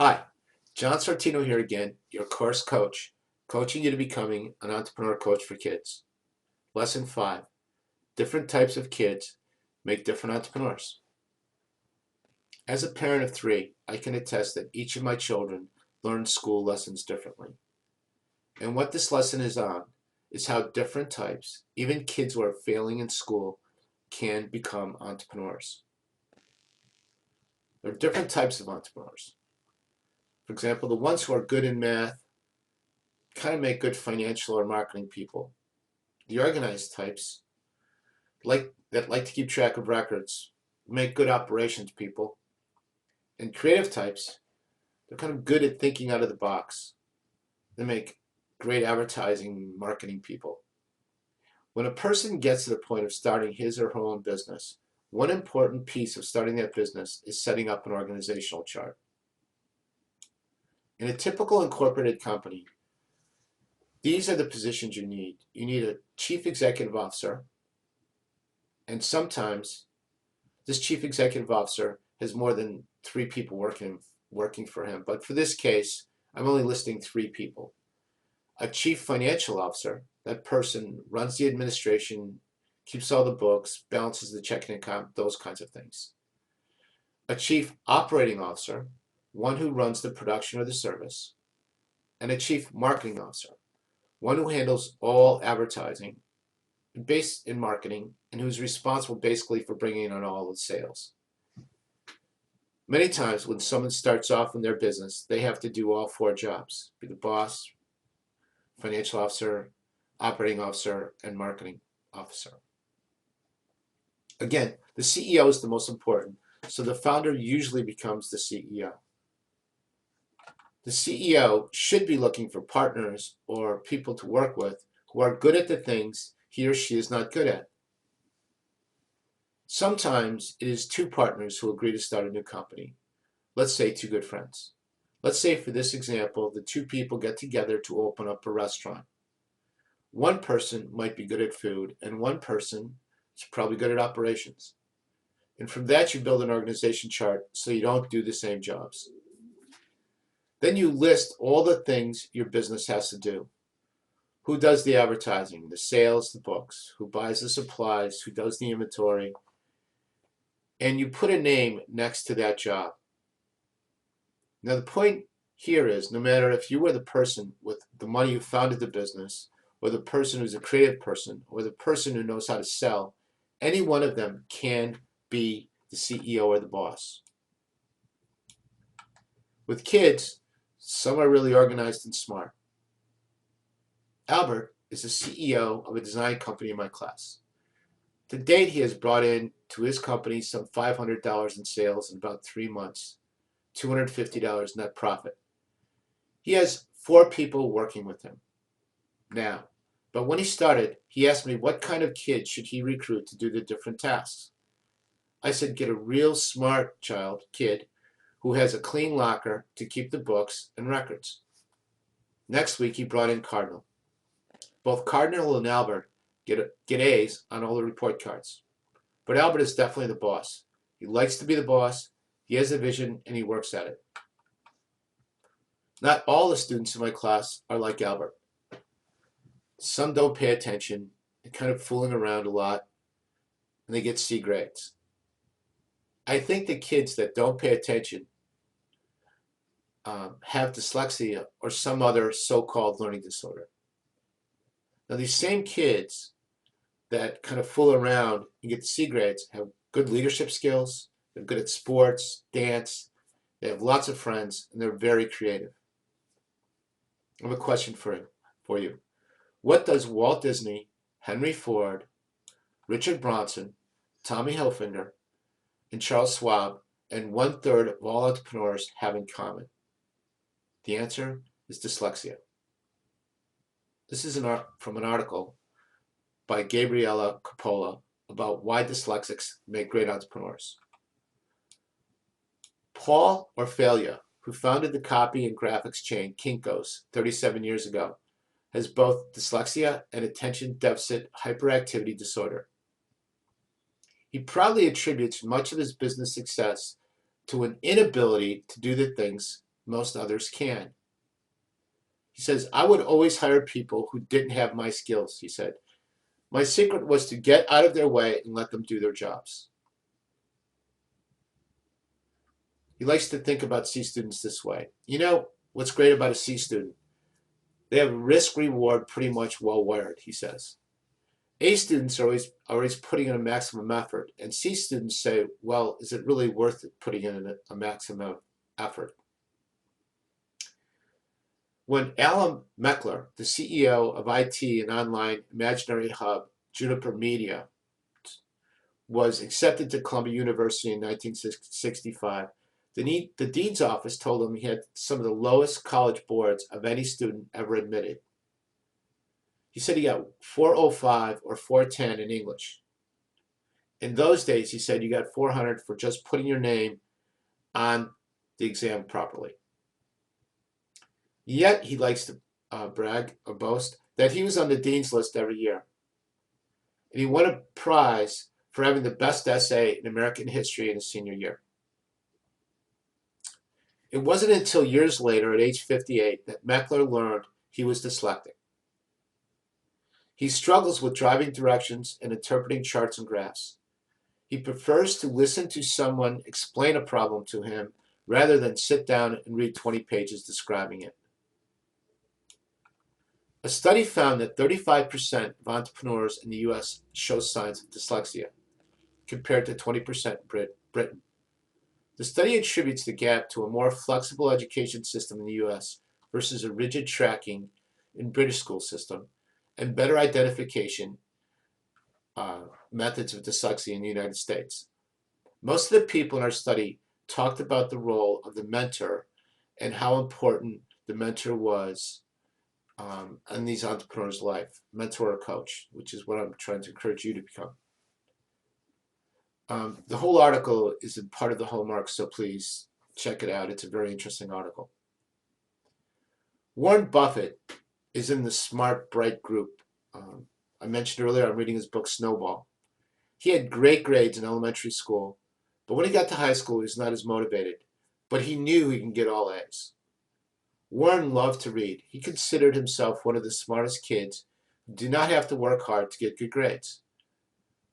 Hi, John Sortino here again, your course coach, coaching you to becoming an entrepreneur coach for kids. Lesson 5, different types of kids make different entrepreneurs. As a parent of 3, I can attest that each of my children learn school lessons differently. And what this lesson is on is how different types, even kids who are failing in school, can become entrepreneurs. There are different types of entrepreneurs. For example, the ones who are good in math kind of make good financial or marketing people. The organized types like to keep track of records, make good operations people. And creative types, they're kind of good at thinking out of the box. They make great advertising, marketing people. When a person gets to the point of starting his or her own business, one important piece of starting that business is setting up an organizational chart. In a typical incorporated company, these are the positions you need. You need a chief executive officer, and sometimes this chief executive officer has more than 3 people working for him. But for this case, I'm only listing 3 people. A chief financial officer, that person runs the administration, keeps all the books, balances the checking account, those kinds of things. A chief operating officer, one who runs the production or the service. And a chief marketing officer, one who handles all advertising based in marketing and who's responsible basically for bringing on all the sales. Many times when someone starts off in their business, they have to do all 4 jobs: be the boss, financial officer, operating officer, and marketing officer. Again, the CEO is the most important, so the founder usually becomes the CEO. The CEO should be looking for partners or people to work with who are good at the things he or she is not good at. Sometimes it is 2 partners who agree to start a new company. Let's say 2 good friends. Let's say for this example, the 2 people get together to open up a restaurant. One person might be good at food, and one person is probably good at operations. And from that, you build an organization chart so you don't do the same jobs. Then you list all the things your business has to do. Who does the advertising, the sales, the books? Who buys the supplies? Who does the inventory? And you put a name next to that job. Now, the point here is no matter if you were the person with the money who founded the business, or the person who's a creative person, or the person who knows how to sell, any one of them can be the CEO or the boss. With kids, some are really organized and smart. Albert is the CEO of a design company in my class. To date, he has brought in to his company some $500 in sales in about 3 months, $250 net profit. He has 4 people working with him now. But when he started, he asked me what kind of kid should he recruit to do the different tasks. I said, get a real smart kid who has a clean locker to keep the books and records. Next week, he brought in Cardinal. Both Cardinal and Albert get A's on all the report cards. But Albert is definitely the boss. He likes to be the boss, he has a vision, and he works at it. Not all the students in my class are like Albert. Some don't pay attention, they're kind of fooling around a lot, and they get C grades. I think the kids that don't pay attention have dyslexia or some other so-called learning disorder. Now, these same kids that kind of fool around and get C grades have good leadership skills, they're good at sports, dance, they have lots of friends, and they're very creative. I have a question for you. What does Walt Disney, Henry Ford, Richard Branson, Tommy Hilfiger, and Charles Schwab, and 1/3 of all entrepreneurs have in common? The answer is dyslexia. This is from an article by Gabriella Coppola about why dyslexics make great entrepreneurs. Paul Orfalea, who founded the copy and graphics chain Kinko's 37 years ago, has both dyslexia and attention deficit hyperactivity disorder. He proudly attributes much of his business success to an inability to do the things most others can. He says, I would always hire people who didn't have my skills, he said. My secret was to get out of their way and let them do their jobs. He likes to think about C students this way. You know what's great about a C student? They have risk reward pretty much well wired, he says. A students are always putting in a maximum effort, and C students say, well, is it really worth it putting in a maximum effort? When Alan Meckler, the CEO of IT and online imaginary hub Juniper Media, was accepted to Columbia University in 1965, the dean's office told him he had some of the lowest college boards of any student ever admitted. He said he got 405 or 410 in English. In those days, he said you got 400 for just putting your name on the exam properly. Yet he likes to brag or boast that he was on the dean's list every year. And he won a prize for having the best essay in American history in his senior year. It wasn't until years later, at age 58, that Meckler learned he was dyslexic. He struggles with driving directions and interpreting charts and graphs. He prefers to listen to someone explain a problem to him rather than sit down and read 20 pages describing it. A study found that 35% of entrepreneurs in the U.S. show signs of dyslexia, compared to 20% in Britain. The study attributes the gap to a more flexible education system in the U.S. versus a rigid tracking in British school system and better identification methods of dyslexia in the United States. Most of the people in our study talked about the role of the mentor and how important the mentor was in these entrepreneurs' life, mentor or coach, which is what I'm trying to encourage you to become. The whole article is a part of the homework, so please check it out. It's a very interesting article. Warren Buffett is in the Smart Bright group. I mentioned earlier I'm reading his book Snowball. He had great grades in elementary school, but when he got to high school, he was not as motivated. But he knew he can get all A's. Warren loved to read. He considered himself one of the smartest kids who did not have to work hard to get good grades.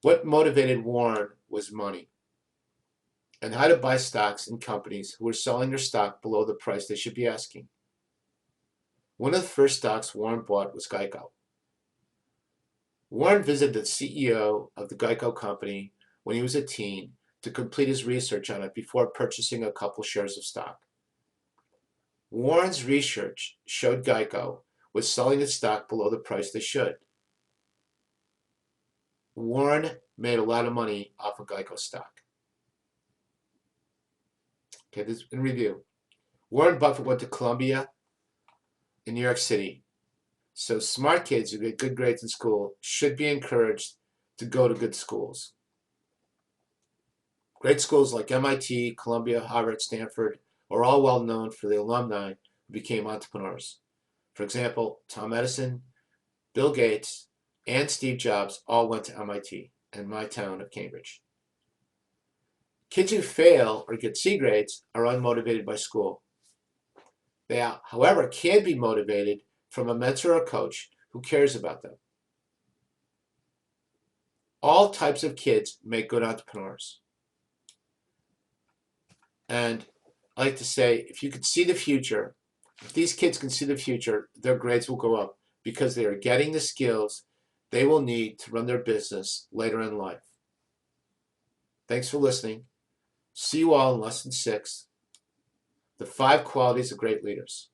What motivated Warren was money and how to buy stocks in companies who were selling their stock below the price they should be asking. One of the first stocks Warren bought was Geico. Warren visited the CEO of the Geico company when he was a teen to complete his research on it before purchasing a couple shares of stock. Warren's research showed Geico was selling its stock below the price they should. Warren made a lot of money off of Geico stock. Okay, this in review. Warren Buffett went to Columbia in New York City. So smart kids who get good grades in school should be encouraged to go to good schools. Great schools like MIT, Columbia, Harvard, Stanford are all well known for the alumni who became entrepreneurs. For example, Tom Edison, Bill Gates, and Steve Jobs all went to MIT and my town of Cambridge. Kids who fail or get C grades are unmotivated by school. They, however, can be motivated from a mentor or coach who cares about them. All types of kids make good entrepreneurs. And I like to say, if you could see the future, if these kids can see the future, their grades will go up because they are getting the skills they will need to run their business later in life. Thanks for listening. See you all in Lesson 6, the 5 qualities of great leaders.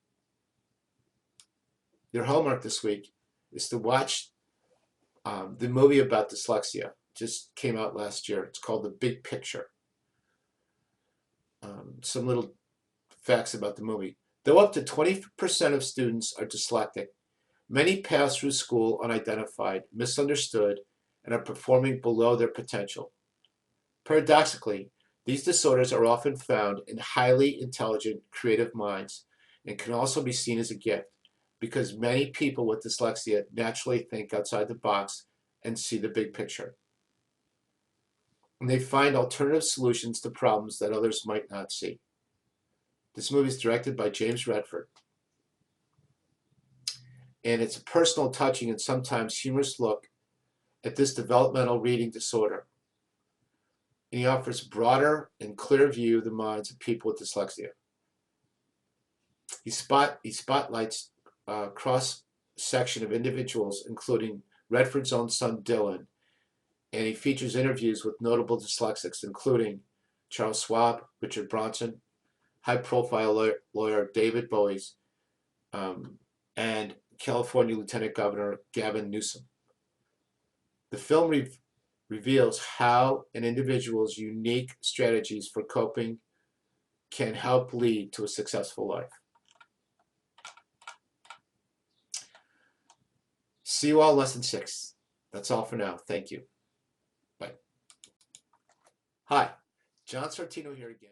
Your homework this week is to watch the movie about dyslexia. It just came out last year. It's called The Big Picture. Some little facts about the movie. Though up to 20% of students are dyslexic, many pass through school unidentified, misunderstood, and are performing below their potential. Paradoxically, these disorders are often found in highly intelligent, creative minds and can also be seen as a gift because many people with dyslexia naturally think outside the box and see the big picture. And they find alternative solutions to problems that others might not see. This movie is directed by James Redford, and it's a personal, touching, and sometimes humorous look at this developmental reading disorder. And he offers a broader and clear view of the minds of people with dyslexia. He spotlights a cross-section of individuals, including Redford's own son, Dylan, and he features interviews with notable dyslexics, including Charles Schwab, Richard Bronson, high-profile lawyer David Bowie, and California Lieutenant Governor Gavin Newsom. The film reveals how an individual's unique strategies for coping can help lead to a successful life. See you all lesson 6. That's all for now. Thank you. Bye. Hi, John Sortino here again.